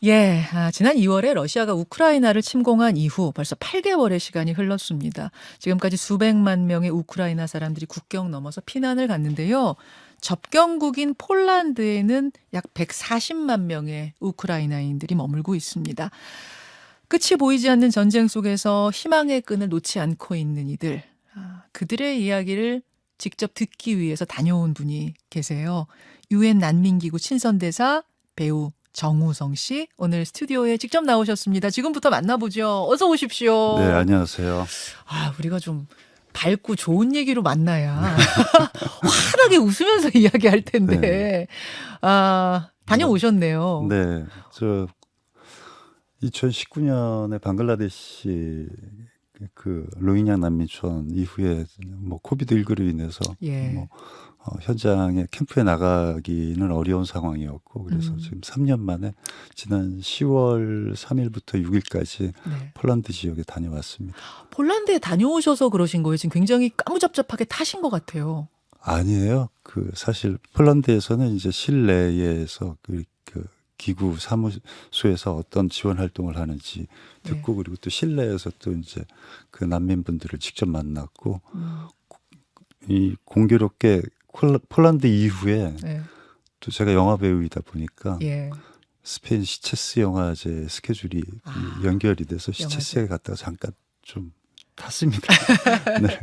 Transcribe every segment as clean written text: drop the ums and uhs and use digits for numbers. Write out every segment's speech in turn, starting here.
예, 지난 2월에 러시아가 우크라이나를 침공한 이후 벌써 8개월의 시간이 흘렀습니다. 지금까지 수백만 명의 우크라이나 사람들이 국경 넘어서 피난을 갔는데요. 접경국인 폴란드에는 약 140만 명의 우크라이나인들이 머물고 있습니다. 끝이 보이지 않는 전쟁 속에서 희망의 끈을 놓지 않고 있는 이들, 그들의 이야기를 직접 듣기 위해서 다녀온 분이 계세요. 유엔 난민기구 친선대사 배우 정우성 씨 오늘 스튜디오에 직접 나오셨습니다. 지금부터 만나보죠. 어서 오십시오. 네, 안녕하세요. 우리가 좀 밝고 좋은 얘기로 만나야 환하게 웃으면서 이야기할 텐데. 다녀오셨네요. 네, 저 2019년에 방글라데시 그 로힝야 난민촌 이후에 뭐 코비드19로 인해서 예. 뭐 현장에 캠프에 나가기는 어려운 상황이었고 그래서 지금 3년 만에 지난 10월 3일부터 6일까지 네. 폴란드 지역에 다녀왔습니다. 폴란드에 다녀오셔서 그러신 거예요. 지금 굉장히 까무잡잡하게 타신 것 같아요. 아니에요. 그 사실 폴란드에서는 이제 실내에서 그 기구 사무소에서 어떤 지원 활동을 하는지 듣고 그리고 또 실내에서 또 이제 그 난민분들을 직접 만났고 이 공교롭게 폴란드 이후에 네. 또 제가 영화 배우이다 보니까 예. 스페인 시체스 영화제 스케줄이 연결이 돼서 시체스에 갔다가 잠깐 좀 탔습니다. 네.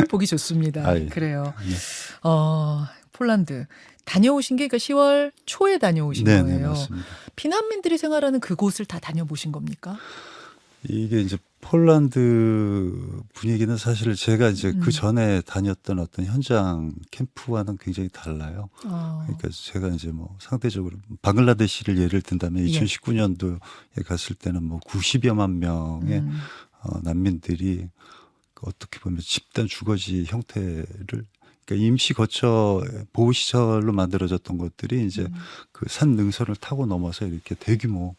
보기 좋습니다. 예. 그래요. 네. 폴란드 다녀오신 게 그러니까 10월 초에 다녀오신 네, 거예요. 네, 맞습니다. 피난민들이 생활하는 그곳을 다 다녀보신 겁니까? 이게 이제 폴란드 분위기는 사실 제가 이제 그 전에 다녔던 어떤 현장 캠프와는 굉장히 달라요. 그러니까 제가 이제 뭐 상대적으로 방글라데시를 예를 든다면 2019년도에 갔을 때는 뭐 90여만 명의 난민들이 어떻게 보면 집단 주거지 형태를 그러니까 임시 거처 보호 시설로 만들어졌던 것들이 이제 그 산 능선을 타고 넘어서 이렇게 대규모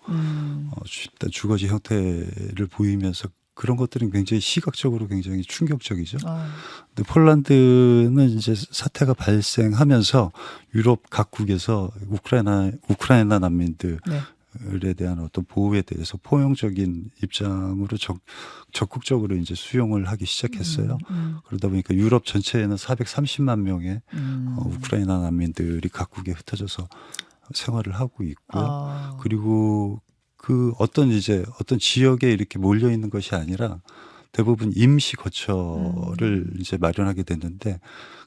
집단 주거지 형태를 보이면서 그런 것들은 굉장히 시각적으로 굉장히 충격적이죠. 근데 폴란드는 이제 사태가 발생하면서 유럽 각국에서 우크라이나 난민들 에 대한 어떤 보호에 대해서 포용적인 입장으로 적극적으로 이제 수용을 하기 시작했어요. 그러다 보니까 유럽 전체에는 430만 명의 우크라이나 난민들이 각국에 흩어져서 생활을 하고 있고요. 그리고 그 어떤 지역에 이렇게 몰려 있는 것이 아니라 대부분 임시 거처를 이제 마련하게 됐는데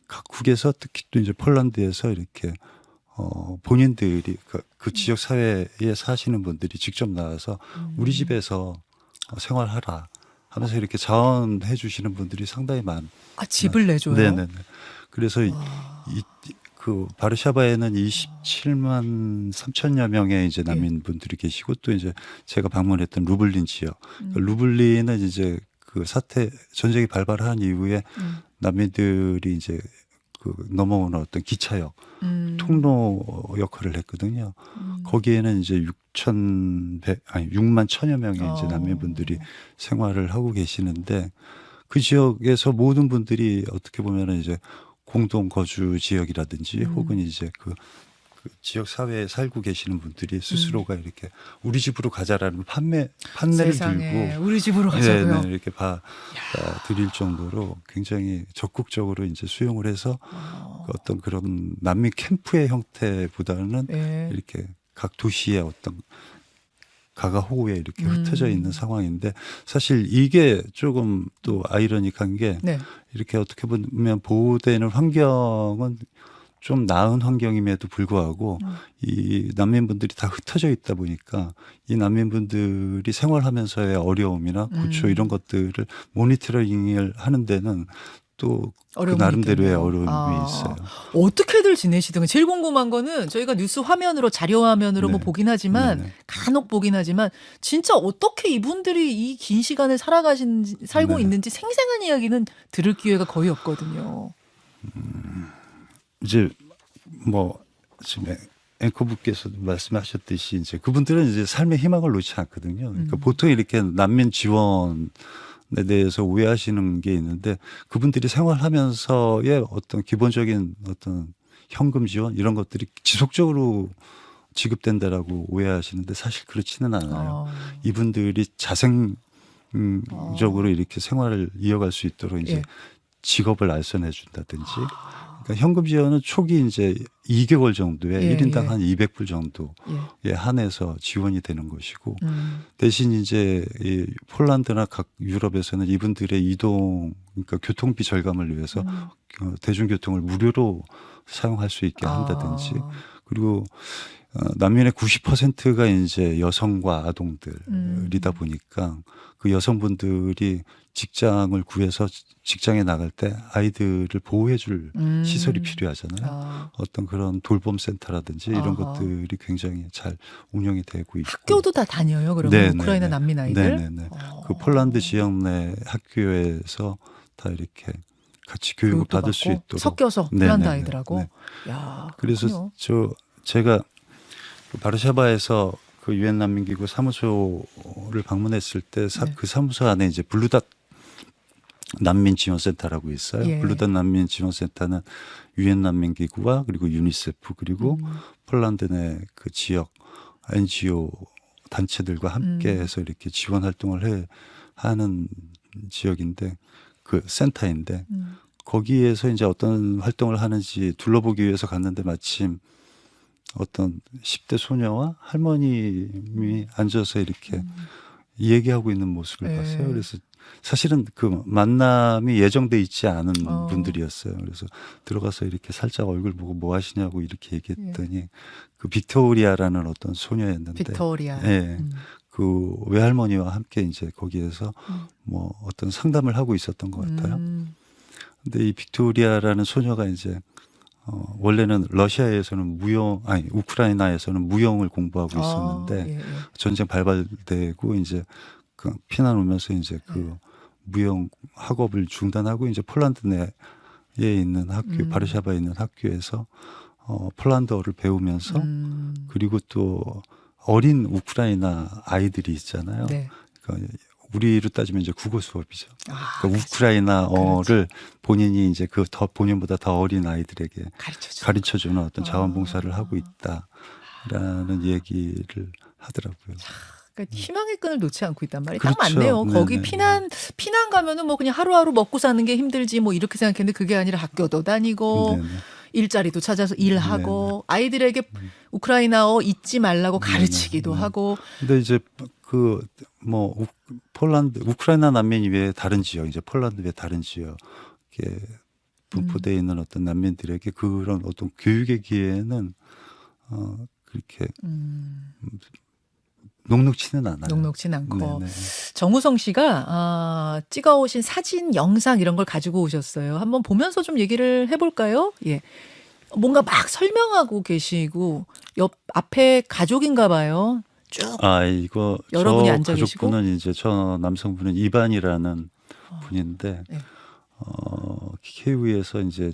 각국에서 특히 또 이제 폴란드에서 이렇게 본인들이 그 지역 사회에 사시는 분들이 직접 나와서 우리 집에서 생활하라 하면서 이렇게 자원해 주시는 분들이 상당히 집을 내줘요? 네네네. 그래서 그 바르샤바에는 27만 3천여 명의 이제 난민분들이 계시고 또 이제 제가 방문했던 루블린 지역. 루블린은 이제 그 전쟁이 발발한 이후에 난민들이 이이 그 넘어오는 어떤 기차역 통로 역할을 했거든요. 거기에는 이제 6만 1,000여 명의 이제 난민분들이 생활을 하고 계시는데 그 지역에서 모든 분들이 어떻게 보면은 이제 공동 거주 지역이라든지 혹은 이제 그 지역 사회에 살고 계시는 분들이 스스로가 이렇게 우리 집으로 가자라는 판매를 세상에, 들고 우리 집으로 가자고요. 네, 이렇게 드릴 정도로 굉장히 적극적으로 이제 수용을 해서 어떤 그런 난민 캠프의 형태보다는 이렇게 각 도시의 어떤 가가호우에 이렇게 흩어져 있는 상황인데 사실 이게 조금 또 아이러니한 게 이렇게 어떻게 보면 보호되는 환경은 좀 나은 환경임에도 불구하고 이 난민분들이 다 흩어져 있다 보니까 이 난민분들이 생활하면서의 어려움이나 고초 이런 것들을 모니터링을 하는 데는 또 그 나름대로의 어려움이 있어요. 어떻게들 지내시든 제일 궁금한 거는 저희가 뉴스 화면으로 자료 화면으로 뭐 보긴 하지만 간혹 보긴 하지만 진짜 어떻게 이분들이 이 긴 시간을 살고 있는지 생생한 이야기는 들을 기회가 거의 없거든요. 이제 뭐 지금 앵커분께서도 말씀하셨듯이 이제 그분들은 이제 삶의 희망을 놓지 않거든요. 그러니까 보통 이렇게 난민 지원에 대해서 오해하시는 게 있는데 그분들이 생활하면서의 어떤 기본적인 어떤 현금 지원 이런 것들이 지속적으로 지급된다라고 오해하시는데 사실 그렇지는 않아요. 어. 이분들이 자생적으로 이렇게 생활을 이어갈 수 있도록 이제 예. 직업을 알선해 준다든지. 그러니까 현금 지원은 초기 이제 2개월 정도에 예, 1인당 예. 한 200불 정도에 예. 한해서 지원이 되는 것이고 대신 이제 이 폴란드나 각 유럽에서는 이분들의 이동 그러니까 교통비 절감을 위해서 대중교통을 무료로 사용할 수 있게 한다든지 아. 그리고 난민의 90%가 이제 여성과 아동들이다 보니까 그 여성분들이 직장을 구해서 직장에 나갈 때 아이들을 보호해줄 시설이 필요하잖아요. 아. 어떤 그런 돌봄 센터라든지 이런 아하. 것들이 굉장히 잘 운영이 되고 있고. 학교도 다 다녀요. 그러면 네네네. 우크라이나 난민 아이들. 네네네. 그 폴란드 지역 내 학교에서 다 이렇게 같이 교육을 교육도 받을 수 받고 있도록 섞여서 네네네. 폴란드 아이들하고. 네. 야, 그래서 그렇군요. 제가 그 바르샤바에서 그 유엔 난민기구 사무소를 방문했을 때 네. 그 사무소 안에 이제 블루닷 난민 지원센터라고 있어요. 예. 블루닷 난민 지원센터는 유엔 난민기구와 그리고 유니세프 그리고 폴란드 내 그 지역 NGO 단체들과 함께해서 이렇게 지원 활동을 하는 지역인데 그 센터인데 거기에서 이제 어떤 활동을 하는지 둘러보기 위해서 갔는데 마침 어떤 10대 소녀와 할머님이 앉아서 이렇게 얘기하고 있는 모습을 예. 봤어요. 그래서 사실은 그 만남이 예정돼 있지 않은 분들이었어요. 그래서 들어가서 이렇게 살짝 얼굴 보고 뭐 하시냐고 이렇게 얘기했더니 그 빅토리아라는 어떤 소녀였는데 빅토리아. 예. 그 외할머니와 함께 이제 거기에서 뭐 어떤 상담을 하고 있었던 것 같아요. 근데 이 빅토리아라는 소녀가 이제 원래는 러시아에서는 우크라이나에서는 무용을 공부하고 있었는데 예, 예. 전쟁 발발되고 이제 그 피난 오면서 이제 그 무용 학업을 중단하고 이제 폴란드 내에 있는 학교 바르샤바에 있는 학교에서 폴란드어를 배우면서 그리고 또 어린 우크라이나 아이들이 있잖아요. 네. 그러니까 우리로 따지면 이제 국어 수업이죠. 아, 그러니까 우크라이나어를 본인이 이제 그 더 본인보다 더 어린 아이들에게 가르쳐주는 어떤 자원봉사를 하고 있다라는 얘기를 하더라고요. 그러니까 희망의 끈을 놓지 않고 있단 말이에요. 그렇죠. 딱 맞네요. 거기 네네. 피난 가면은 뭐 그냥 하루하루 먹고 사는 게 힘들지 뭐 이렇게 생각했는데 그게 아니라 학교도 다니고 네네. 일자리도 찾아서 일하고 아이들에게 우크라이나어 잊지 말라고 가르치기도 하고. 근데 이제 그 뭐 우크라이나 난민 외에 다른 지역 이제 폴란드 외 다른 지역에 분포되어 있는 어떤 난민들에게 그런 어떤 교육의 기회는 그렇게 녹록치는 않아요. 녹록진 않고. 네네. 정우성 씨가 찍어오신 사진, 영상 이런 걸 가지고 오셨어요. 한번 보면서 좀 얘기를 해볼까요? 예. 뭔가 막 설명하고 계시고 앞에 가족인가 봐요. 쭉. 이거 여러분이 저 앉아 계시고? 가족분은 이제 저 남성분은 이반이라는 분인데 네. 키예우에서 이제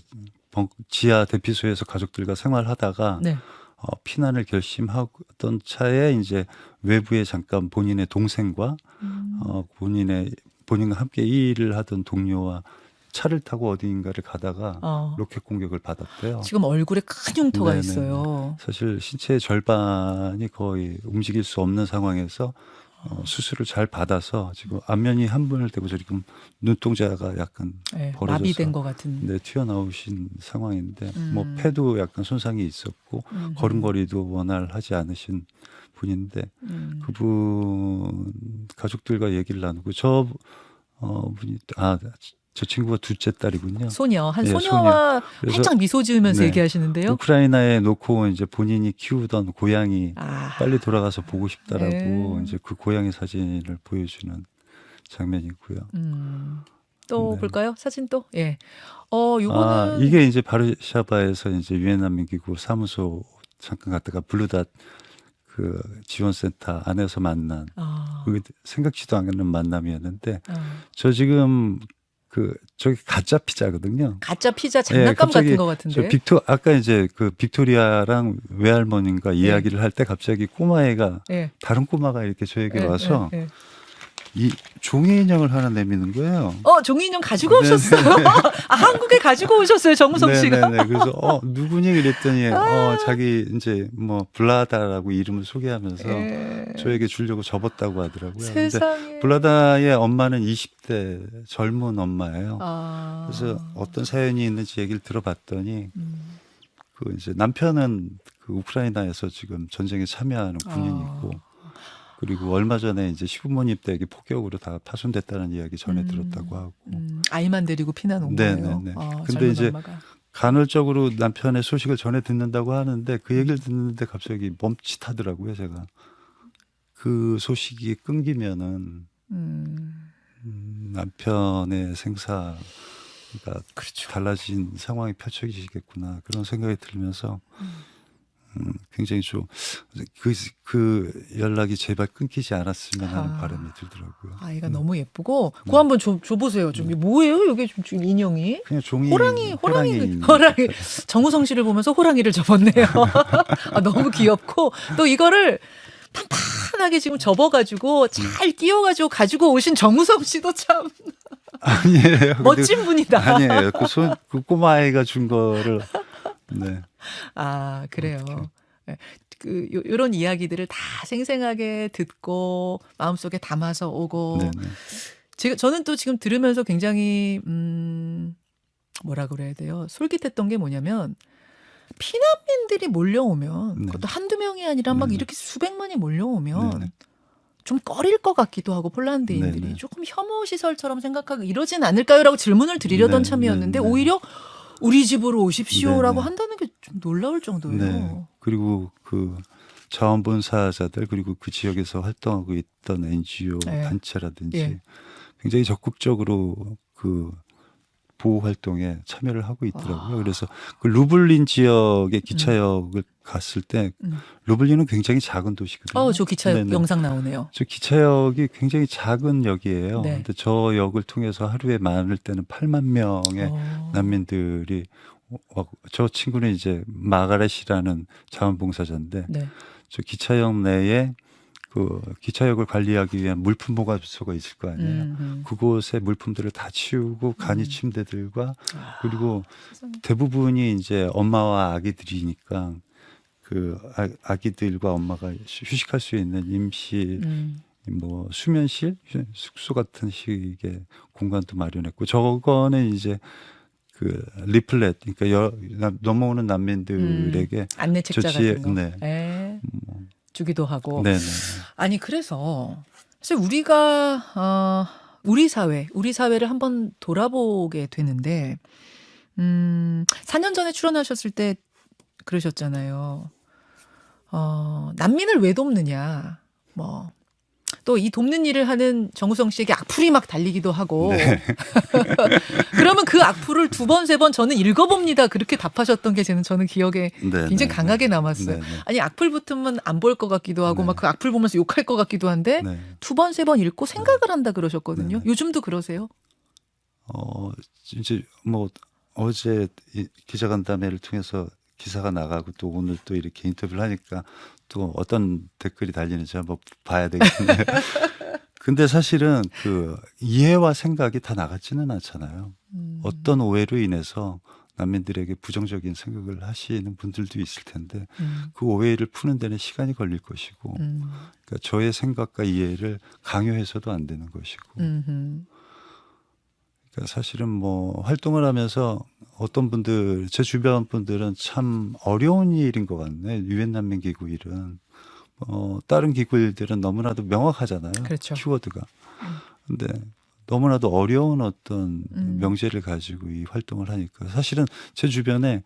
지하 대피소에서 가족들과 생활하다가 네. 피난을 결심하던 차에 이제 외부에 잠깐 본인의 동생과 본인과 함께 일을 하던 동료와 차를 타고 어디인가를 가다가 로켓 공격을 받았대요. 지금 얼굴에 큰 흉터가 네네네. 있어요. 사실 신체의 절반이 거의 움직일 수 없는 상황에서 수술을 잘 받아서 지금 안면이 한 분을 대고 지금 눈동자가 약간 네, 벌어져서 마비된 것 같은. 튀어나오신 상황인데 뭐 폐도 약간 손상이 있었고 걸음걸이도 원활하지 않으신 분인데 그분 가족들과 얘기를 나누고 저 친구가 둘째 딸이군요. 소녀, 한 예, 소녀와 그래서- 활짝 미소 지으면서 네. 얘기하시는데요. 우크라이나에 놓고 이제 본인이 키우던 고양이 빨리 네. 돌아가서 보고 싶다라고 이제 그 고양이 사진을 보여주는 장면이고요. 또 네. 볼까요? 사진 또? 예. 요거는 이게 이제 바르샤바에서 이제 유엔 난민기구 사무소 잠깐 갔다가 블루닷 그 지원센터 안에서 만난 생각지도 않는 만남이었는데 저 지금 저기 가짜 피자거든요. 가짜 피자 장난감 갑자기 같은 것 같은데. 아까 이제 그 빅토리아랑 외할머님과 이야기를 할 때 갑자기 꼬마애가 예. 다른 꼬마가 이렇게 저에게 와서 예. 이 종이 인형을 하나 내미는 거예요. 종이 인형 가지고 네네. 오셨어요? 아, 한국에 가지고 오셨어요, 정우성 씨가? 네네네. 그래서 누구니 그랬더니 자기 이제 뭐 블라다라고 이름을 소개하면서 예. 저에게 주려고 접었다고 하더라고요. 근데 세상에. 블라다의 엄마는 20대 젊은 엄마예요. 아. 그래서 어떤 사연이 있는지 얘기를 들어봤더니 음. 그 이제 남편은 그 우크라이나에서 지금 전쟁에 참여하는 군인이고 그리고 얼마 전에 이제 시부모님 댁이 폭격으로 다 파손됐다는 이야기 전해 들었다고 하고. 아이만 데리고 피난 온 네네네. 거예요. 근데 젊은 이제 엄마가. 간헐적으로 남편의 소식을 전해 듣는다고 하는데 그 얘기를 듣는데 갑자기 멈칫하더라고요, 제가. 그 소식이 끊기면은 남편의 생사가 그렇죠. 달라진 상황이 펼쳐지겠구나 그런 생각이 들면서 굉장히 좀 그 연락이 제발 끊기지 않았으면 하는 바람이 들더라고요. 아이가 너무 예쁘고 그거 한번 줘보세요. 좀 뭐예요? 이게 지금 인형이? 그냥 종이 호랑이. 인형. 정우성 씨를 보면서 호랑이를 접었네요. 너무 귀엽고 또 이거를 판판하게 지금 접어가지고 잘 끼워가지고 가지고 오신 정우성 씨도 참 아니에요. 멋진 분이다. 아니에요. 그 꼬마 아이가 준 거를 네. 아, 그래요. 네. 요런 이야기들을 다 생생하게 듣고 마음속에 담아서 오고. 네네. 저는 또 지금 들으면서 굉장히 뭐라 그래야 돼요? 솔깃했던 게 뭐냐면 피난민들이 몰려오면 네. 그것도 한두 명이 아니라 막 네네. 이렇게 수백만이 몰려오면 네네. 좀 꺼릴 것 같기도 하고 폴란드인들이 네네. 조금 혐오 시설처럼 생각하고 이러진 않을까요라고 질문을 드리려던 네, 참이었는데 네, 네. 오히려 우리 집으로 오십시오라고 네, 네. 한다는 게 좀 놀라울 정도예요. 네. 그리고 그 자원봉사자들 그리고 그 지역에서 활동하고 있던 NGO 네. 단체라든지 예. 굉장히 적극적으로 그 보호 활동에 참여를 하고 있더라고요. 그래서 그 루블린 지역의 기차역을 갔을 때 루블린은 굉장히 작은 도시거든요. 저 기차 네네. 영상 나오네요. 저 기차역이 굉장히 작은 역이에요. 네. 근데 저 역을 통해서 하루에 많을 때는 8만 명의 난민들이 저 친구는 이제 마가렛이라는 자원봉사자인데 네. 저 기차역 내에 그 기차역을 관리하기 위한 물품 보관소가 있을 거 아니에요. 그곳에 물품들을 다 치우고 간이 침대들과 그리고 대부분이 이제 엄마와 아기들이니까 그 아기들과 엄마가 휴식할 수 있는 임시 뭐 수면실, 숙소 같은 식의 공간도 마련했고 저거는 이제 그 리플렛 그러니까 넘어오는 난민들에게 안내책자 조치에- 같은 거 네. 주기도 하고. 네네. 아니 그래서 사실 우리가 우리 사회를 한번 돌아보게 되는데 4년 전에 출연하셨을 때 그러셨잖아요. 난민을 왜 돕느냐. 뭐 또 이 돕는 일을 하는 정우성 씨에게 악플이 막 달리기도 하고. 네. 그러면 그 악플을 2번, 3번 저는 읽어봅니다. 그렇게 답하셨던 게 저는 기억에 네, 굉장히 네, 강하게 네. 남았어요. 네, 네. 아니 악플 붙으면 안 볼 것 같기도 하고 네. 막 그 악플 보면서 욕할 것 같기도 한데 네. 2번, 3번 읽고 생각을 한다 그러셨거든요. 네. 요즘도 그러세요? 이제 뭐 어제 이 기자간담회를 통해서 기사가 나가고 또 오늘 또 이렇게 인터뷰를 하니까 또 어떤 댓글이 달리는지 한번 봐야 되겠는데. 근데 사실은 그 이해와 생각이 다 나갔지는 않잖아요. 어떤 오해로 인해서 난민들에게 부정적인 생각을 하시는 분들도 있을 텐데 그 오해를 푸는 데는 시간이 걸릴 것이고 그러니까 저의 생각과 이해를 강요해서도 안 되는 것이고 그러니까 사실은 뭐 활동을 하면서 어떤 분들 제 주변 분들은 참 어려운 일인 것 같네. 유엔 난민 기구 일은 다른 기구 일들은 너무나도 명확하잖아요. 그렇죠. 키워드가. 근데 너무나도 어려운 어떤 명제를 가지고 이 활동을 하니까 사실은 제 주변에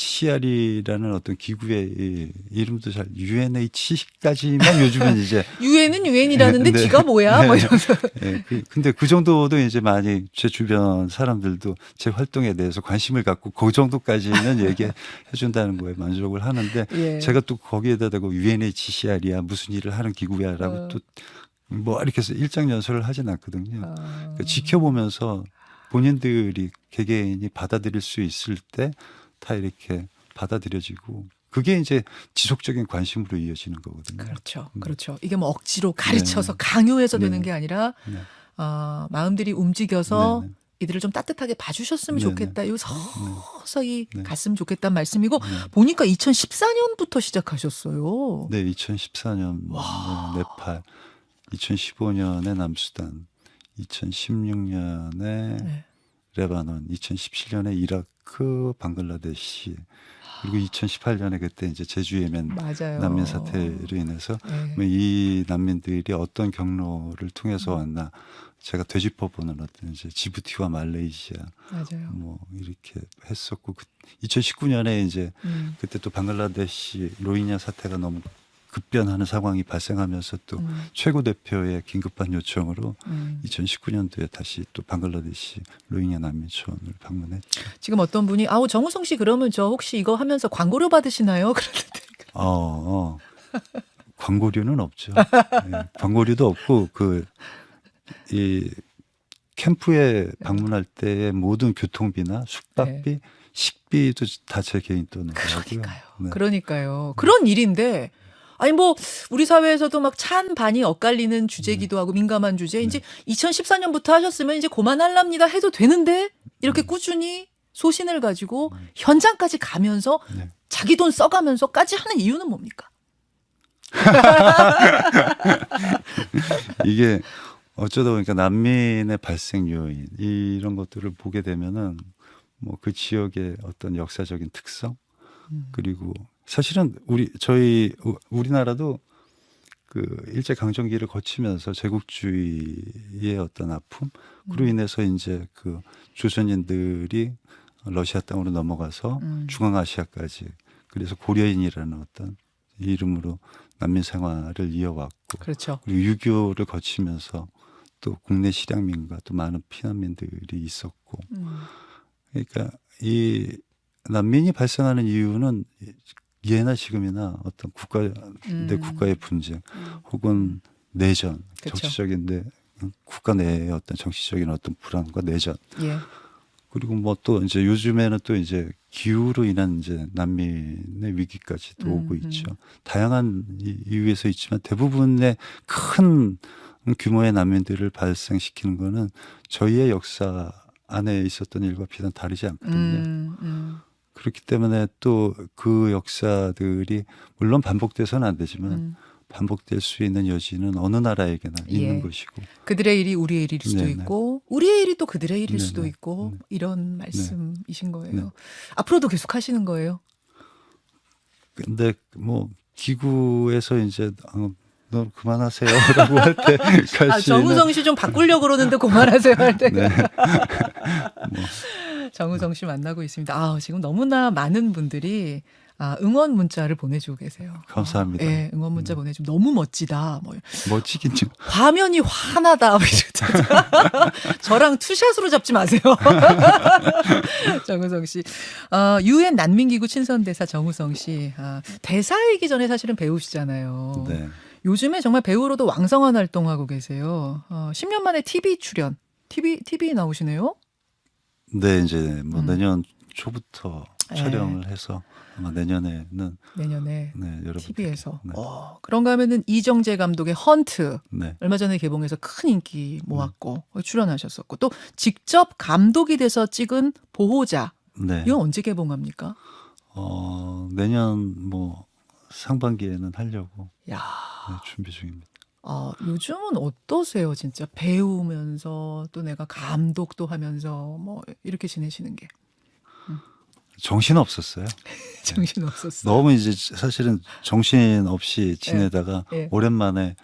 UNHCR이라는 어떤 기구의 이 이름도 잘 UNHC까지만 요즘은 이제 유엔은 유엔이라는데 네. 지가 뭐야? 뭐 이러면서. 예, 근데 그 정도도 이제 많이 제 주변 사람들도 제 활동에 대해서 관심을 갖고 그 정도까지는 얘기해 준다는 거에 만족을 하는데 예. 제가 또 거기에다 대고 UNHCR이야 무슨 일을 하는 기구야라고 또 뭐 이렇게 해서 일장연설을 하진 않거든요. 그러니까 지켜보면서 본인들이 개개인이 받아들일 수 있을 때 다 이렇게 받아들여지고 그게 이제 지속적인 관심으로 이어지는 거거든요. 그렇죠. 그렇죠. 이게 뭐 억지로 가르쳐서 강요해서 네. 되는 게 아니라 네. 마음들이 움직여서 네. 이들을 좀 따뜻하게 봐주셨으면 네. 좋겠다. 요 서서히 네. 갔으면 좋겠다는 말씀이고 네. 보니까 2014년부터 시작하셨어요. 네, 2014년 네팔, 2015년에 남수단, 2016년에 네. 레바논, 2017년에 이라크, 방글라데시, 그리고 2018년에 그때 이제 제주 예멘 맞아요. 난민 사태로 인해서 네. 이 난민들이 어떤 경로를 통해서 왔나 제가 되짚어보는 어떤 이제 지부티와 말레이시아 맞아요. 뭐 이렇게 했었고 2019년에 이제 그때 또 방글라데시 로힝야 사태가 너무 급변하는 상황이 발생하면서 또 최고 대표의 긴급한 요청으로 2019년도에 다시 또 방글라데시 로힝야 난민촌을 방문했죠. 지금 어떤 분이 정우성 씨 그러면 저 혹시 이거 하면서 광고료 받으시나요? 그러는데 광고료는 없죠. 네, 광고료도 없고 이 캠프에 방문할 때의 모든 교통비나 숙박비, 식비도 다 제 개인 돈으로 하고요. 네. 그러니까요. 그런 일인데 아니 뭐 우리 사회에서도 막 찬반이 엇갈리는 주제기도 하고 민감한 주제 이제 2014년부터 하셨으면 이제 그만할랍니다 해도 되는데 이렇게 꾸준히 소신을 가지고 현장까지 가면서 네. 자기 돈 써가면서까지 하는 이유는 뭡니까? 이게 어쩌다 보니까 난민의 발생 요인 이런 것들을 보게 되면은 뭐 그 지역의 어떤 역사적인 특성 그리고 사실은 우리나라도 그 일제 강점기를 거치면서 제국주의의 어떤 아픔 그로 인해서 이제 그 조선인들이 러시아 땅으로 넘어가서 중앙아시아까지 그래서 고려인이라는 어떤 이름으로 난민 생활을 이어왔고 그렇죠. 그리고 6.25를 거치면서 또 국내 실향민과 또 많은 피난민들이 있었고 그러니까 이 난민이 발생하는 이유는 예나 지금이나 어떤 내 국가의 분쟁 혹은 내전 그쵸. 정치적인 국가 내의 어떤 정치적인 어떤 불안과 내전 예. 그리고 뭐 또 이제 요즘에는 또 이제 기후로 인한 이제 난민의 위기까지도 오고 있죠. 다양한 이유에서 있지만 대부분의 큰 규모의 난민들을 발생시키는 거는 저희의 역사 안에 있었던 일과 비단 다르지 않거든요. 그렇기 때문에 또 그 역사들이 물론 반복돼서는 안 되지만 반복될 수 있는 여지는 어느 나라에게나 있는 것이고 그들의 일이 우리의 일일 수도 네네. 있고 우리의 일이 또 그들의 일일 네네. 수도 있고 네. 이런 말씀이신 거예요. 네. 앞으로도 계속 하시는 거예요? 근데 뭐 기구에서 이제 너 그만하세요라고 할 때까지는 정우성 씨 좀 바꾸려고 그러는데 그만하세요 할 때. 네. 정우성 씨 만나고 있습니다. 지금 너무나 많은 분들이 응원 문자를 보내주고 계세요. 감사합니다. 네, 응원 문자 보내주면 너무 멋지다. 뭐 멋지긴 좀 화면이 환하다. 뭐 이러잖아. 저랑 투샷으로 잡지 마세요. 정우성 씨. UN 난민기구 친선대사 정우성 씨. 대사이기 전에 사실은 배우시잖아요. 네. 요즘에 정말 배우로도 왕성한 활동하고 계세요. 10년 만에 TV 출연. TV 나오시네요? 네, 이제 뭐 내년 초부터 촬영을 해서 아마 내년에는 내년에 여러분 TV에서. 네. 그런가 하면은 이정재 감독의 헌트. 네. 얼마 전에 개봉해서 큰 인기 모았고 출연하셨었고 또 직접 감독이 돼서 찍은 보호자. 네. 이건 언제 개봉합니까? 내년 뭐 상반기에는 하려고 야. 준비 중입니다. 요즘은 어떠세요? 진짜 배우면서 또 내가 감독도 하면서 뭐 이렇게 지내시는 게 정신 없었어요. 정신 없었어. 너무 이제 사실은 정신 없이 지내다가 예. 오랜만에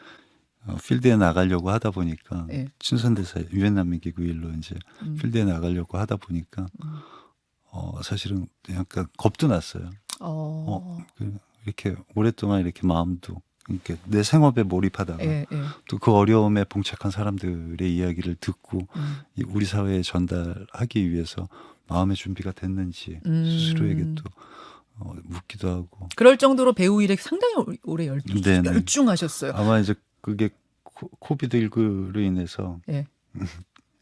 필드에 나가려고 하다 보니까 예. 친선대사 유엔 난민기구 일로 이제 필드에 나가려고 하다 보니까 사실은 약간 겁도 났어요. 이렇게 오랫동안 이렇게 마음도 이렇게 내 생업에 몰입하다가 또 그 어려움에 봉착한 사람들의 이야기를 듣고 우리 사회에 전달하기 위해서 마음의 준비가 됐는지 스스로에게 또 묻기도 하고. 그럴 정도로 배우 일에 상당히 오래 열중하셨어요. 아마 이제 그게 코비드19로 인해서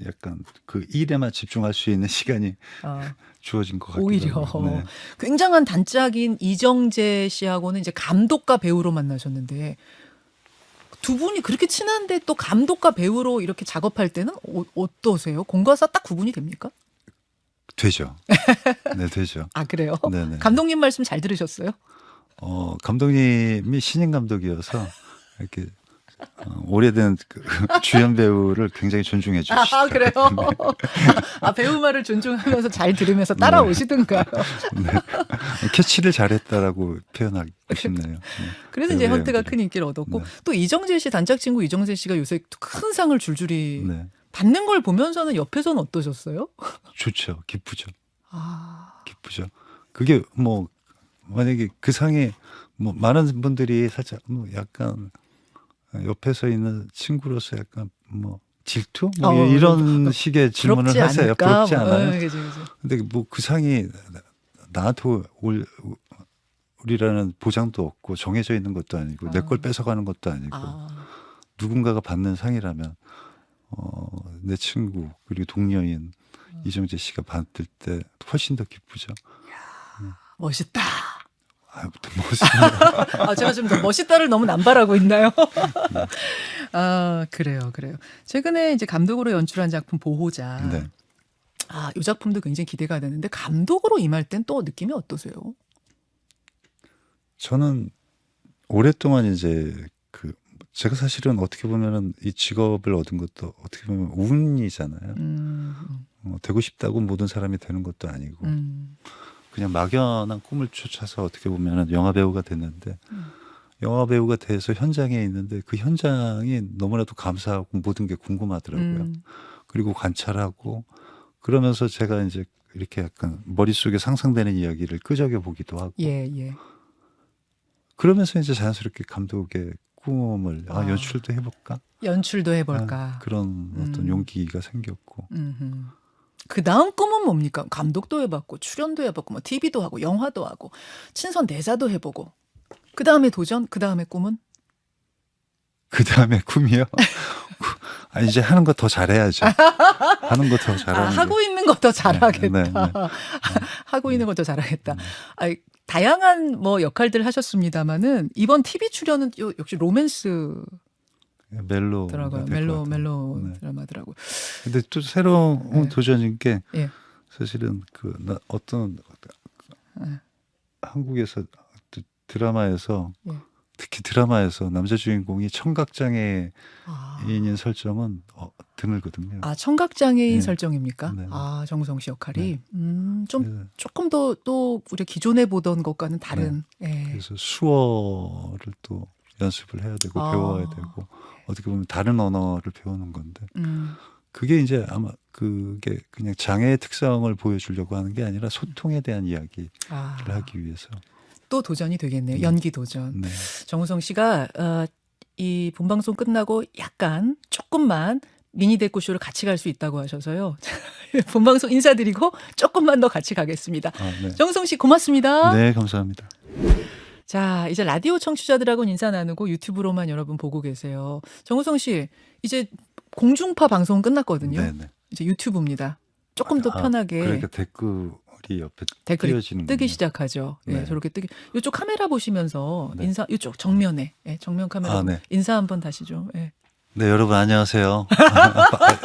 약간 그 일에만 집중할 수 있는 시간이 아, 주어진 것 같기도 오히려 하고. 네. 굉장한 단짝인 이정재 씨하고는 이제 감독과 배우로 만나셨는데 두 분이 그렇게 친한데 또 감독과 배우로 이렇게 작업할 때는 어떠세요? 공과사 딱 구분이 됩니까? 되죠. 네, 되죠. 아, 그래요? 네네. 감독님 말씀 잘 들으셨어요? 감독님이 신인 감독이어서 이렇게 오래된 그 주연 배우를 굉장히 존중해 주시죠. 아, 그래요? 아, 배우 말을 존중하면서 잘 들으면서 따라오시든가요. 네. 캐치를 잘했다라고 표현하고 싶네요. 네. 그래서 이제 배우 헌트가 배우들이. 큰 인기를 얻었고 네. 또 이정재 씨 단짝 친구 이정재 씨가 요새 또 큰 상을 줄줄이 네. 받는 걸 보면서는 옆에서는 어떠셨어요? 좋죠. 기쁘죠. 아, 기쁘죠. 그게 뭐 만약에 그 상에 뭐 많은 분들이 살짝 뭐 약간 옆에서 있는 친구로서 약간 뭐 질투 뭐 이런 식의 질문을 부럽지 하세요. 않을까? 부럽지 않아요? 그죠, 그죠. 근데 뭐 그 상이 나한테 우리라는 보장도 없고 정해져 있는 것도 아니고 내 걸 뺏어가는 것도 아니고 아, 누군가가 받는 상이라면 내 친구 그리고 동료인 이정재 씨가 받을 때 훨씬 더 기쁘죠. 멋있다. 아무튼 멋있네요. 아, 제가 좀 더 멋있다를 너무 남발하고 있나요? 아, 그래요, 그래요. 최근에 이제 감독으로 연출한 작품 보호자. 네. 아, 이 작품도 굉장히 기대가 되는데 감독으로 임할 땐 또 느낌이 어떠세요? 저는 오랫동안 이제 그 제가 사실은 어떻게 보면은 이 직업을 얻은 것도 어떻게 보면 운이잖아요. 되고 싶다고 모든 사람이 되는 것도 아니고 그냥 막연한 꿈을 쫓아서 어떻게 보면은 영화 배우가 됐는데 영화 배우가 돼서 현장에 있는데 그 현장이 너무나도 감사하고 모든 게 궁금하더라고요. 그리고 관찰하고 그러면서 제가 이제 이렇게 약간 머릿속에 상상되는 이야기를 끄적여 보기도 하고 예, 예. 그러면서 이제 자연스럽게 감독의 꿈을 아. 연출도 해볼까? 연출도 해볼까. 그런 어떤 용기가 생겼고 그 다음 꿈은 뭡니까? 감독도 해봤고 출연도 해봤고 뭐 TV도 하고 영화도 하고 친선 대사도 해보고 그 다음에 도전? 그 다음에 꿈은? 그 다음에 꿈이요? 이제 하는 거 더 잘해야죠. 하는 거 더 잘하는 게. 하고 있는 거 더 잘하겠다. 네, 네. 하고 있는 거 더 잘하겠다. 다양한 뭐 역할들 하셨습니다마는 이번 TV 출연은 역시 로맨스 멜로 들어가요. 멜로 드라마더라고요. 근데 또 새로운 네. 도전인 게 예. 사실은 어떤 한국에서 드라마에서 예. 특히 드라마에서 남자 주인공이 청각장애인인 설정은 드물거든요. 아, 청각장애인 네. 설정입니까? 네. 아, 정우성 씨 역할이 좀 네. 조금 더 또 우리가 기존에 보던 것과는 다른. 예. 그래서 수어를 또 연습을 해야 되고 배워야 되고 어떻게 보면 다른 언어를 배우는 건데 그게 이제 아마 그게 그냥 장애의 특성을 보여주려고 하는 게 아니라 소통에 대한 이야기를 하기 위해서 또 도전이 되겠네요. 연기 도전. 네. 정우성 씨가 이 본방송 끝나고 약간 조금만 미니 데코쇼를 같이 갈 수 있다고 하셔서요. 본방송 인사드리고 조금만 더 같이 가겠습니다. 네. 정우성 씨 고맙습니다. 네, 감사합니다. 자, 이제 라디오 청취자들하고는 인사 나누고 유튜브로만 여러분 보고 계세요. 정우성 씨, 이제 공중파 방송 끝났거든요. 네네. 이제 유튜브입니다. 조금 더 편하게 그러니까 댓글이 옆에 댓글이 띄어지는 뜨기 시작하죠. 네. 네. 저렇게 뜨기. 이쪽 카메라 보시면서 네. 인사, 이쪽 정면에, 정면 카메라 네. 인사 한번 다시 좀. 예. 네, 여러분 안녕하세요.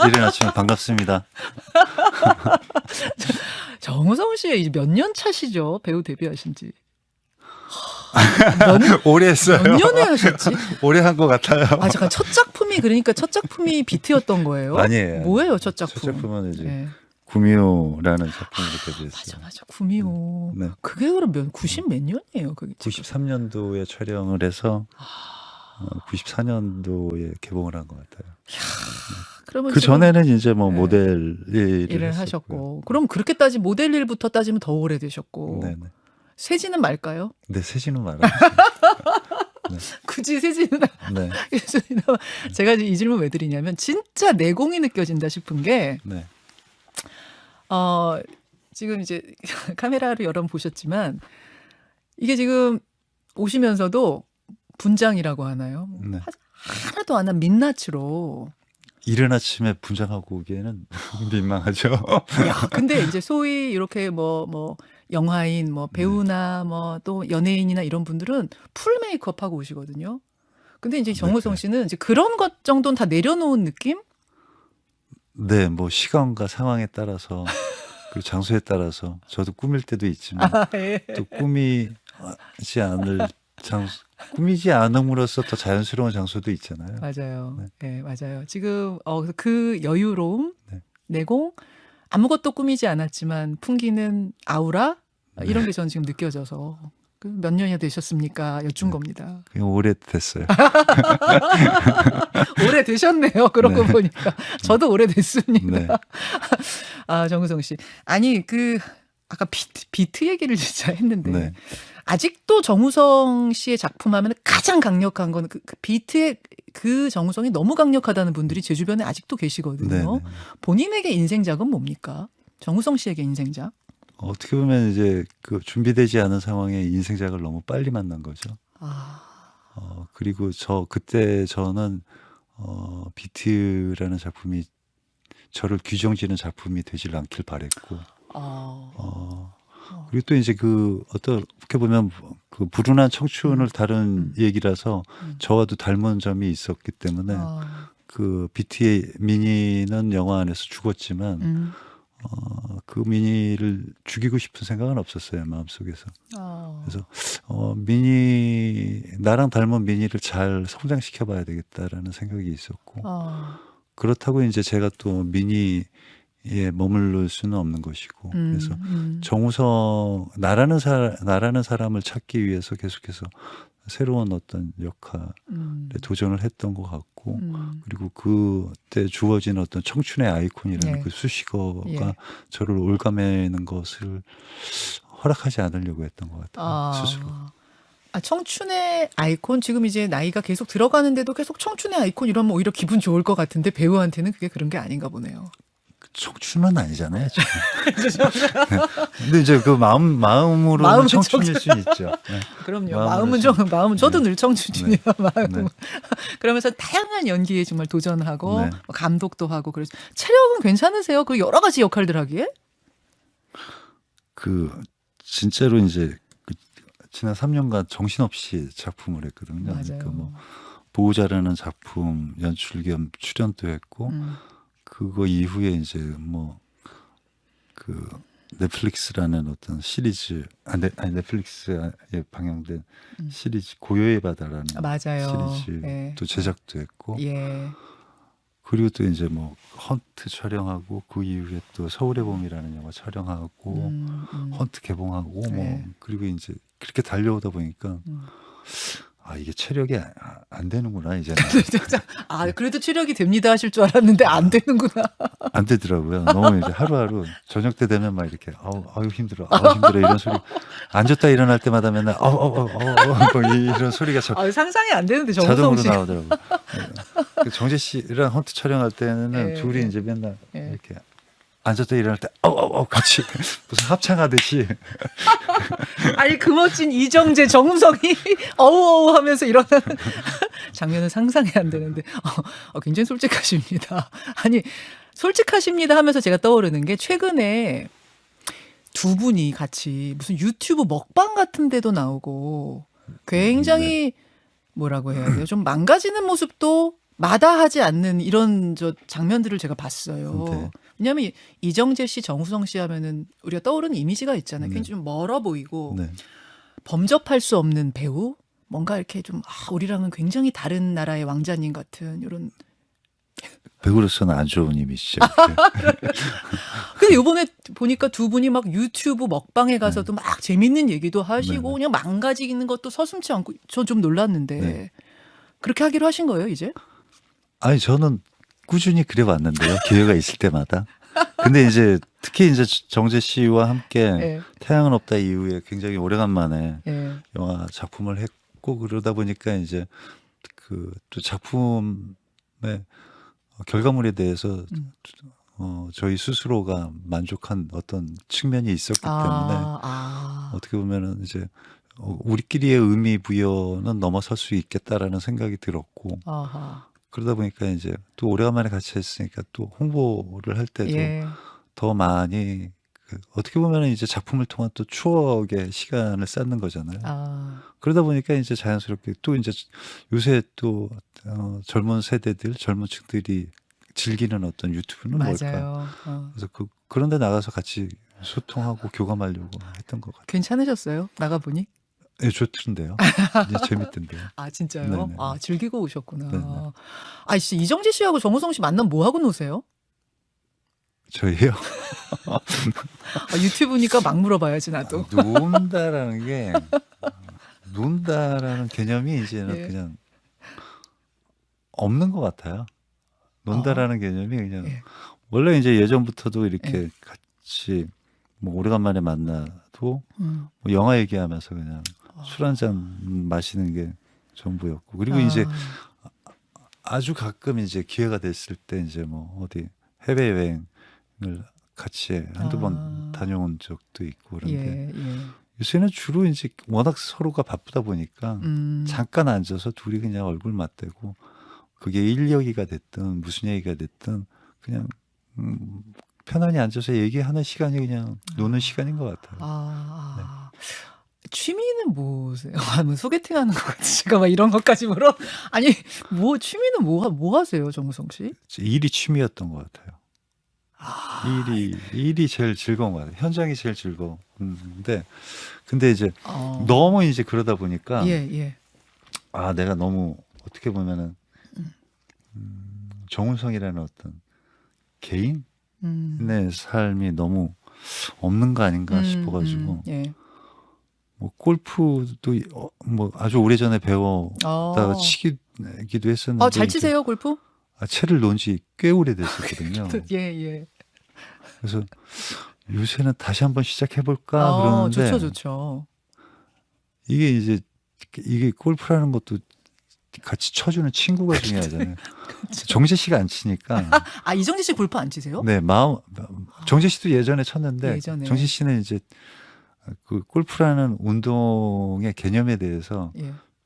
이른 아침에 반갑습니다. 정우성 씨 이제 몇 년 차시죠? 배우 데뷔하신 지. 오래 했어요. 몇 년에 하셨지? 오래 한 것 같아요. 잠깐 첫 작품이 비트였던 거예요? 아니에요. 뭐예요, 첫 작품? 첫 작품은 이제 네. 구미호라는 작품으로 데뷔했어요. 맞아. 구미호. 네. 그게 그럼 90 몇 년이에요, 그게? 93년도에 촬영을 해서 94년도에 개봉을 한 것 같아요. 그러면 그 지금 전에는 이제 뭐 모델 일을 하셨고, 그럼 그렇게 모델 일부터 따지면 더 오래되셨고, 네네. 세지는 말까요? 네, 세진은 말아요. 굳이 세지는 네. 알겠습니다. 제가 이 질문 왜 드리냐면 진짜 내공이 느껴진다 싶은 게 네. 지금 이제 카메라를 여러 번 보셨지만 이게 지금 오시면서도 분장이라고 하나요? 네. 하나도 안 한 민낯으로 이른 아침에 분장하고 오기에는 민망하죠. 야, 근데 이제 소위 이렇게 뭐 영화인, 뭐 배우나 뭐 또 연예인이나 이런 분들은 풀 메이크업하고 오시거든요. 근데 이제 정우성 씨는 이제 그런 것 정도는 다 내려놓은 느낌? 네, 뭐 시간과 상황에 따라서 그리고 장소에 따라서 저도 꾸밀 때도 있지만 예. 또 꾸미지 않음으로써 더 자연스러운 장소도 있잖아요. 맞아요. 네. 네, 맞아요. 지금 그 여유로움, 네. 내공, 아무것도 꾸미지 않았지만 풍기는 아우라 이런 게 저는 지금 느껴져서 몇 년이나 되셨습니까? 여쭌 겁니다. 그게 오래됐어요. 오래 되셨네요. 그러고 네. 보니까 저도 오래 됐습니다. 네. 아, 정우성 씨. 아니 아까 비트 얘기를 진짜 했는데 네. 아직도 정우성 씨의 작품 하면 가장 강력한 건 그 비트의 그 정우성이 너무 강력하다는 분들이 제 주변에 아직도 계시거든요. 네. 본인에게 인생작은 뭡니까? 정우성 씨에게 인생작? 어떻게 보면 이제 그 준비되지 않은 상황에 인생작을 너무 빨리 만난 거죠. 아, 그리고 그때 저는 비트라는 작품이 저를 규정지는 작품이 되질 않길 바랬고, 그리고 또 이제 어떻게 보면 그 불운한 청춘을 다룬 얘기라서 저와도 닮은 점이 있었기 때문에 그 비트의 미니는 영화 안에서 죽었지만 그 미니를 죽이고 싶은 생각은 없었어요, 마음속에서. 그래서 나랑 닮은 미니를 잘 성장시켜 봐야 되겠다라는 생각이 있었고, 그렇다고 이제 제가 또 미니에 머무를 수는 없는 것이고, 그래서 나라는 사람을 찾기 위해서 계속해서 새로운 어떤 역할에 도전을 했던 것 같고, 그리고 그때 주어진 어떤 청춘의 아이콘이라는 예. 그 수식어가 예. 저를 올가매는 것을 허락하지 않으려고 했던 것 같아요, 스스로. 청춘의 아이콘, 지금 이제 나이가 계속 들어가는데도 계속 청춘의 아이콘 이러면 오히려 기분 좋을 것 같은데 배우한테는 그게 그런 게 아닌가 보네요. 청춘은 아니잖아요, 지금. 근데 이제 그 마음으로는 청춘일 수 있죠. 네. 그럼요. 마음으로 마음은 저도 네. 늘 청춘이에요. 마음은. 네. 그러면서 다양한 연기에 정말 도전하고 네. 뭐 감독도 하고 그래서 체력은 괜찮으세요? 그 여러 가지 역할들 하기에? 진짜로 이제 지난 3년간 정신없이 작품을 했거든요. 맞아요. 그러니까 뭐 보호자라는 작품 연출 겸 출연도 했고, 그거 이후에 이제 뭐 넷플릭스라는 어떤 시리즈, 넷플릭스에 방영된 시리즈 고요의 바다라는 맞아요. 시리즈 예. 또 제작도 했고, 예. 그리고 또 이제 뭐 헌트 촬영하고 그 이후에 또 서울의 봄이라는 영화 촬영하고 헌트 개봉하고 네. 그리고 이제 그렇게 달려오다 보니까 이게 체력이 안 되는구나 이제는. 그래도 체력이 됩니다 하실 줄 알았는데 안 되는구나. 안 되더라고요. 너무 이제 하루하루 저녁 때 되면 막 이렇게 아유 힘들어 이런 소리, 앉았다 일어날 때마다 맨날 뭐 이런 소리가 상상이 안 되는데 정우성 자동으로 씨가. 나오더라고요. 그 정재 씨랑 헌트 촬영할 때는 예, 둘이 예. 이제 맨날 예. 이렇게 앉았다 일어날 때 같이 무슨 합창하듯이. 아니 그 멋진 이정재, 정우성이 어우어우 하면서 일어나는 장면은 상상이 안 되는데 굉장히 솔직하십니다. 아니 솔직하십니다 하면서 제가 떠오르는 게 최근에 두 분이 같이 무슨 유튜브 먹방 같은 데도 나오고 굉장히 뭐라고 해야 돼요? 좀 망가지는 모습도 마다하지 않는 이런 장면들을 제가 봤어요. 네. 왜냐하면 이정재 씨, 정우성 씨 하면은 우리가 떠오르는 이미지가 있잖아요. 굉장히 좀 멀어 보이고 네. 범접할 수 없는 배우, 뭔가 이렇게 좀 우리랑은 굉장히 다른 나라의 왕자님 같은 이런. 배우로서는 안 좋은 이미지죠. 근데 이번에 보니까 두 분이 막 유튜브 먹방에 가서도 막 재밌는 얘기도 하시고 그냥 망가지는 것도 서슴지 않고 저 좀 놀랐는데 그렇게 하기로 하신 거예요 이제? 아니 저는 꾸준히 그래왔는데요. 기회가 있을 때마다. 근데 이제 특히 이제 정재 씨와 함께 예. 태양은 없다 이후에 굉장히 오래간만에 예. 영화 작품을 했고, 그러다 보니까 이제 또 작품의 결과물에 대해서 저희 스스로가 만족한 어떤 측면이 있었기 때문에 어떻게 보면은 이제 우리끼리의 의미 부여는 넘어설 수 있겠다라는 생각이 들었고, 아하. 그러다 보니까 이제 또 오래간만에 같이 했으니까 또 홍보를 할 때도 예. 더 많이 어떻게 보면은 이제 작품을 통한 또 추억의 시간을 쌓는 거잖아요. 아. 그러다 보니까 이제 자연스럽게 또 이제 요새 또 젊은 세대들, 젊은 층들이 즐기는 어떤 유튜브는 뭘까? 맞아요. 그래서 그런 데 나가서 같이 소통하고 교감하려고 했던 것 같아요. 괜찮으셨어요? 나가 보니? 예, 좋던데요. 이제 재밌던데요. 아 진짜요? 네네네. 아 즐기고 오셨구나. 네네. 아 진짜 이정재 씨하고 정우성 씨 만나면 뭐 하고 노세요? 저희요. 아, 유튜브니까 막 물어봐야지 나도. 논다라는 게 논다라는 개념이 이제는 예. 그냥 없는 것 같아요. 논다라는 개념이 그냥 예. 원래 이제 예전부터도 이렇게 같이 뭐 오래간만에 만나도 뭐 영화 얘기하면서 그냥 술 한잔 마시는 게 전부였고 그리고 이제 아주 가끔 이제 기회가 됐을 때 이제 뭐 어디 해외 여행을 같이 한두 번 다녀온 적도 있고 그런데 예, 예. 요새는 주로 이제 워낙 서로가 바쁘다 보니까 잠깐 앉아서 둘이 그냥 얼굴 맞대고 그게 일 얘기가 됐든 무슨 얘기가 됐든 그냥 편안히 앉아서 얘기하는 시간이 그냥 노는 시간인 것 같아요. 취미는 뭐세요? 아, 뭐 소개팅하는 것 같이 제가 막 이런 것까지 물어. 아니 뭐 취미는 뭐 하세요, 정우성 씨? 일이 취미였던 것 같아요. 일이 제일 즐거운 것 같아요. 현장이 제일 즐거운데 근데 이제 너무 이제 그러다 보니까 예. 아 내가 너무 어떻게 보면은 정운성이라는 어떤 개인의 삶이 너무 없는 거 아닌가 싶어가지고 예. 뭐 골프도 뭐 아주 오래전에 배웠다가 치기도 했었는데 잘 치세요 골프? 채를 놓은 지 꽤 오래됐었거든요. 예. 그래서 요새는 다시 한번 시작해볼까 그러는데 좋죠. 이게 골프라는 것도 같이 쳐주는 친구가 중요하잖아요. 정재 씨가 안 치니까. 아 이정재 씨 골프 안 치세요? 네, 정재 씨도 예전에 쳤는데 예전에. 정재 씨는 이제 그 골프라는 운동의 개념에 대해서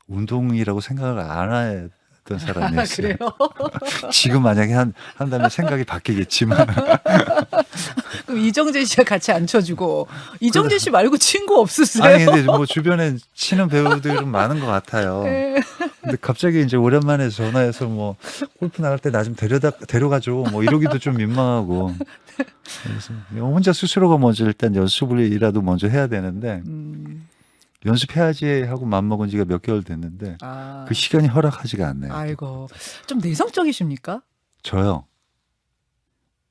운동이라고 생각을 안 했던 사람이었어요. 그래요? 지금 만약에 한다면 생각이 바뀌겠지만. 그럼 이정재 씨가 같이 안 쳐주고 이정재 씨 말고 친구 없으세요? 아니 근데 뭐 주변에 치는 배우들은 많은 것 같아요. 근데 갑자기 이제 오랜만에 전화해서 뭐 골프 나갈 때 나 좀 데려가줘 뭐 이러기도 좀 민망하고 그래서 혼자 스스로가 먼저 일단 연습을이라도 먼저 해야 되는데 연습해야지 하고 맘먹은 지가 몇 개월 됐는데 그 시간이 허락하지가 않네요. 아이고 좀 내성적이십니까? 저요?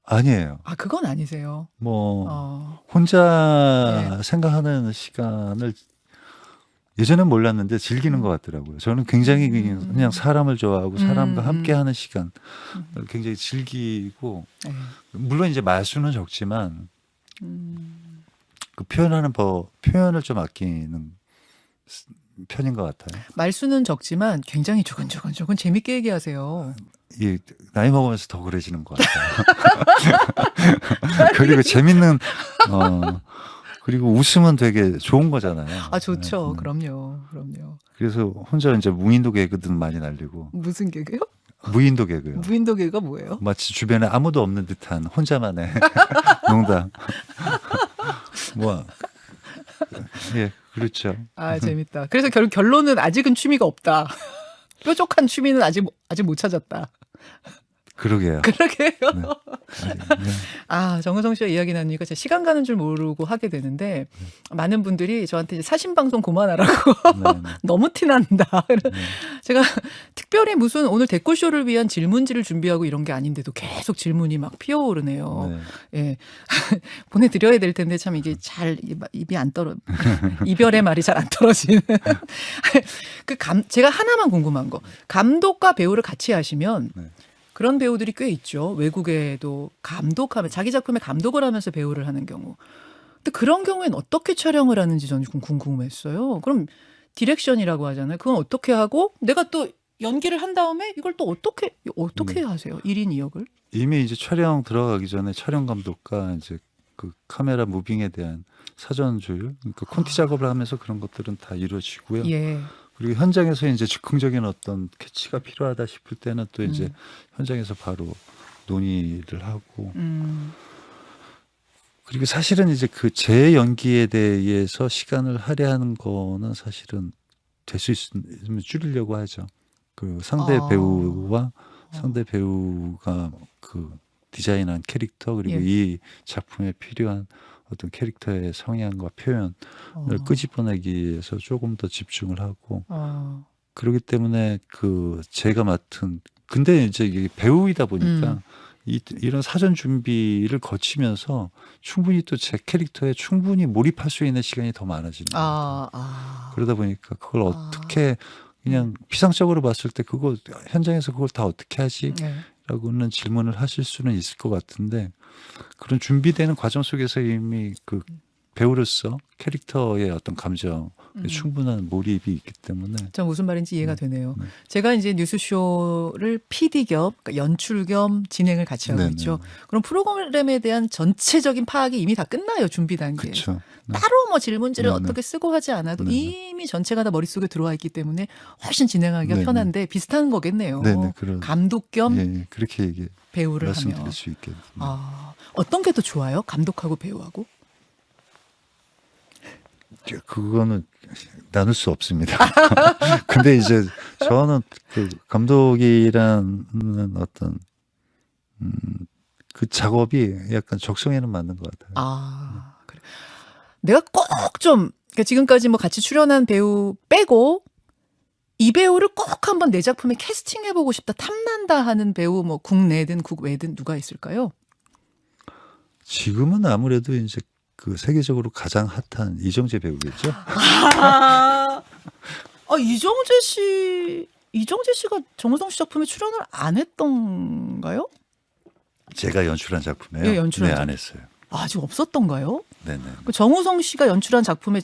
아니에요. 아 그건 아니세요. 뭐 혼자 생각하는 시간을 예전엔 몰랐는데 즐기는 것 같더라고요. 저는 굉장히 그냥 사람을 좋아하고 사람과 함께하는 시간 굉장히 즐기고 물론 이제 말수는 적지만 그 표현을 좀 아끼는 편인 것 같아요. 말수는 적지만 굉장히 조곤조곤 재밌게 얘기하세요. 나이 먹으면서 더 그래지는 것 같아요. 그리고 재밌는 그리고 웃으면 되게 좋은 거잖아요. 아 좋죠. 그럼요. 그래서 혼자 이제 무인도 개그도 많이 날리고. 무슨 개그요? 무인도 개그요. 무인도 개그가 뭐예요? 마치 주변에 아무도 없는 듯한 혼자만의 농담. 뭐 그렇죠. 아 재밌다. 그래서 결론은 아직은 취미가 없다. 뾰족한 취미는 아직 못 찾았다. 그러게요. 아, 정우성 씨와 이야기 나누니까 제가 시간 가는 줄 모르고 하게 되는데 많은 분들이 저한테 이제 사신 방송 그만하라고 너무 티난다. 제가 특별히 무슨 오늘 댓글쇼를 위한 질문지를 준비하고 이런 게 아닌데도 계속 질문이 막 피어오르네요. 예. 보내드려야 될 텐데 참 이게 잘 입이 안 이별의 말이 잘 안 떨어지는. 제가 하나만 궁금한 거. 감독과 배우를 같이 하시면 그런 배우들이 꽤 있죠. 외국에도 자기 작품에 감독을 하면서 배우를 하는 경우. 근데 그런 경우에는 어떻게 촬영을 하는지 저는 좀 궁금했어요. 그럼 디렉션이라고 하잖아요. 그건 어떻게 하고 내가 또 연기를 한 다음에 이걸 또 어떻게 하세요? 1인 2역을? 이미 이제 촬영 들어가기 전에 촬영 감독과 이제 그 카메라 무빙에 대한 사전 조율, 그러니까 콘티 작업을 하면서 그런 것들은 다 이루어지고요. 그리고 현장에서 이제 즉흥적인 어떤 캐치가 필요하다 싶을 때는 또 이제 현장에서 바로 논의를 하고 그리고 사실은 이제 그 제 연기에 대해서 시간을 할애하는 거는 사실은 될 수 있으면 줄이려고 하죠. 그 상대 배우와 상대 배우가 그 디자인한 캐릭터 그리고 예. 이 작품에 필요한 어떤 캐릭터의 성향과 표현을 끄집어내기 위해서 조금 더 집중을 하고 그렇기 때문에 그 제가 맡은 근데 이제 이게 배우이다 보니까 이런 사전 준비를 거치면서 충분히 또 제 캐릭터에 충분히 몰입할 수 있는 시간이 더 많아지는 거예요. 그러다 보니까 그걸 어떻게 그냥 피상적으로 봤을 때 그거 현장에서 그걸 다 어떻게 하지? 네. 라고는 질문을 하실 수는 있을 것 같은데 그런 준비되는 과정 속에서 이미 그 배우로서 캐릭터의 어떤 감정에 충분한 몰입이 있기 때문에 저 무슨 말인지 이해가 되네요. 네. 제가 이제 뉴스쇼를 PD 겸 그러니까 연출 겸 진행을 같이 하고 네네. 있죠. 그럼 프로그램에 대한 전체적인 파악이 이미 다 끝나요. 준비 단계에서. 그렇죠. 네. 따로 뭐 질문지를 네네. 어떻게 쓰고 하지 않아도 네네. 이미 전체가 다 머릿속에 들어와 있기 때문에 훨씬 진행하기가 네네. 편한데 비슷한 거겠네요. 네네. 그런 감독 겸 예, 그렇게 얘기 배우를 말씀드릴 하며. 수 있겠네요. 어떤 게 더 좋아요? 감독하고 배우하고? 그거는 나눌 수 없습니다. 근데 이제 저는 그 감독이라는 어떤 그 작업이 약간 적성에는 맞는 것 같아요. 그래. 내가 꼭 좀 그러니까 지금까지 뭐 같이 출연한 배우 빼고 이 배우를 꼭 한번 내 작품에 캐스팅해보고 싶다, 탐난다 하는 배우 뭐 국내든 국외든 누가 있을까요? 지금은 아무래도 이제 그 세계적으로 가장 핫한 이정재 배우겠죠. 이정재 씨가 정우성 씨 작품에 출연을 안 했던가요? 제가 연출한 작품에요. 예, 연출한 네, 작품. 안 했어요. 아직 없었던가요? 네네. 그 정우성 씨가 연출한 작품에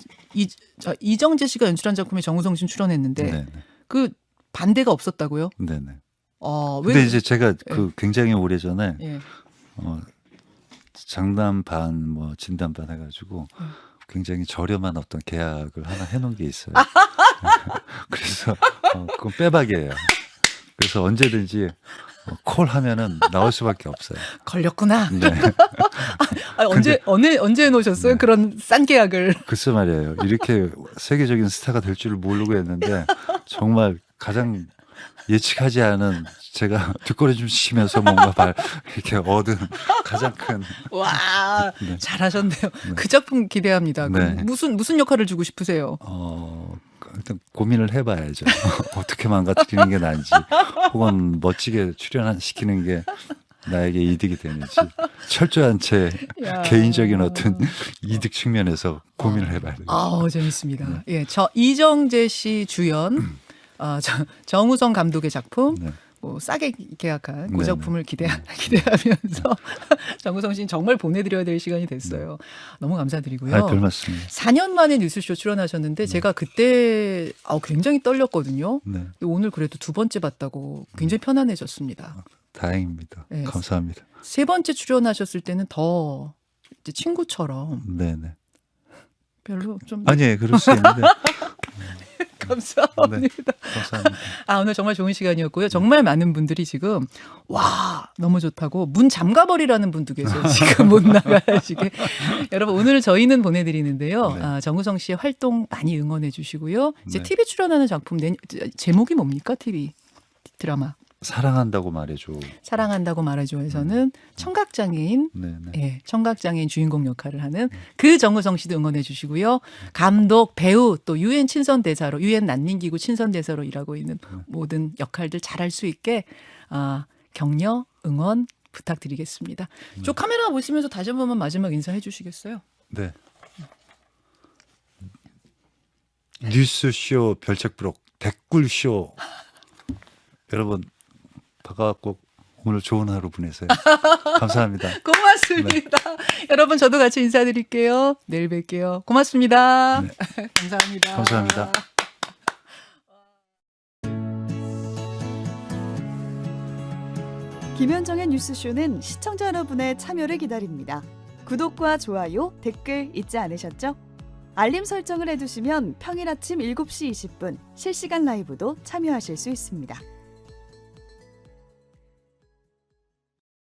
이정재 씨가 연출한 작품에 정우성 씨는 출연했는데 네네. 그 반대가 없었다고요? 네네. 왜? 근데 이제 제가 그 굉장히 오래 전에 예. 장담 반 뭐 진담 반 해가지고 굉장히 저렴한 어떤 계약을 하나 해놓은 게 있어요. 그래서 그건 빼박이에요. 그래서 언제든지 콜 하면은 나올 수밖에 없어요. 걸렸구나. 네. 언제 해놓으셨어요? 네. 그런 싼 계약을. 글쎄 말이에요. 이렇게 세계적인 스타가 될 줄을 모르고 했는데 정말 가장 예측하지 않은 제가 뒷거리 좀 치면서 뭔가 이렇게 얻은 가장 큰. 와, 네. 잘하셨네요. 네. 그 작품 기대합니다. 그럼 네. 무슨 역할을 주고 싶으세요? 일단 고민을 해봐야죠. 어떻게 망가뜨리는 게 나은지, 혹은 멋지게 출연시키는 게 나에게 이득이 되는지 철저한 제 야. 개인적인 어떤 이득 측면에서 고민을 해봐야 돼요. 재밌습니다. 예, 이정재 씨 주연, 정우성 감독의 작품. 네. 뭐 싸게 계약한 그 네네. 작품을 기대하면서 정우성 씨는 정말 보내드려야 될 시간이 됐어요. 너무 감사드리고요. 별 말씀이에요. 4년 만에 뉴스쇼 출연하셨는데 제가 그때 굉장히 떨렸거든요. 네. 근데 오늘 그래도 두 번째 봤다고 굉장히 편안해졌습니다. 다행입니다. 네. 감사합니다. 세 번째 출연하셨을 때는 더 이제 친구처럼 네네. 별로 좀 아니에요. 그럴 수 있는데. 감사합니다. 네, 감사합니다. 오늘 정말 좋은 시간이었고요. 정말 많은 분들이 지금 와 너무 좋다고 문 잠가버리라는 분도 계세요. 지금 못 나가시게. 여러분 오늘 저희는 보내드리는데요. 네. 정우성 씨의 활동 많이 응원해 주시고요. 이제 네. TV 출연하는 작품 제목이 뭡니까? TV 드라마. 사랑한다고 말해줘. 사랑한다고 말해줘에서는 청각장애인 네네. 예, 청각장애인 주인공 역할을 하는 그 정우성 씨도 응원해 주시고요. 감독, 배우, 또 유엔 친선대사로, 유엔 난민기구 친선대사로 일하고 있는 모든 역할들 잘할 수 있게 격려, 응원 부탁드리겠습니다. 저 카메라 보시면서 다시 한 번만 마지막 인사해 주시겠어요? 네. 뉴스쇼 별책부록 댓글쇼 여러분 반가웠고 오늘 좋은 하루 보내세요. 감사합니다. 고맙습니다. 여러분 저도 같이 인사드릴게요. 내일 뵐게요. 고맙습니다. 네. 감사합니다. 감사합니다. 김현정의 뉴스쇼는 시청자 여러분의 참여를 기다립니다. 구독과 좋아요, 댓글 잊지 않으셨죠? 알림 설정을 해두시면 평일 아침 7시 20분 실시간 라이브도 참여하실 수 있습니다.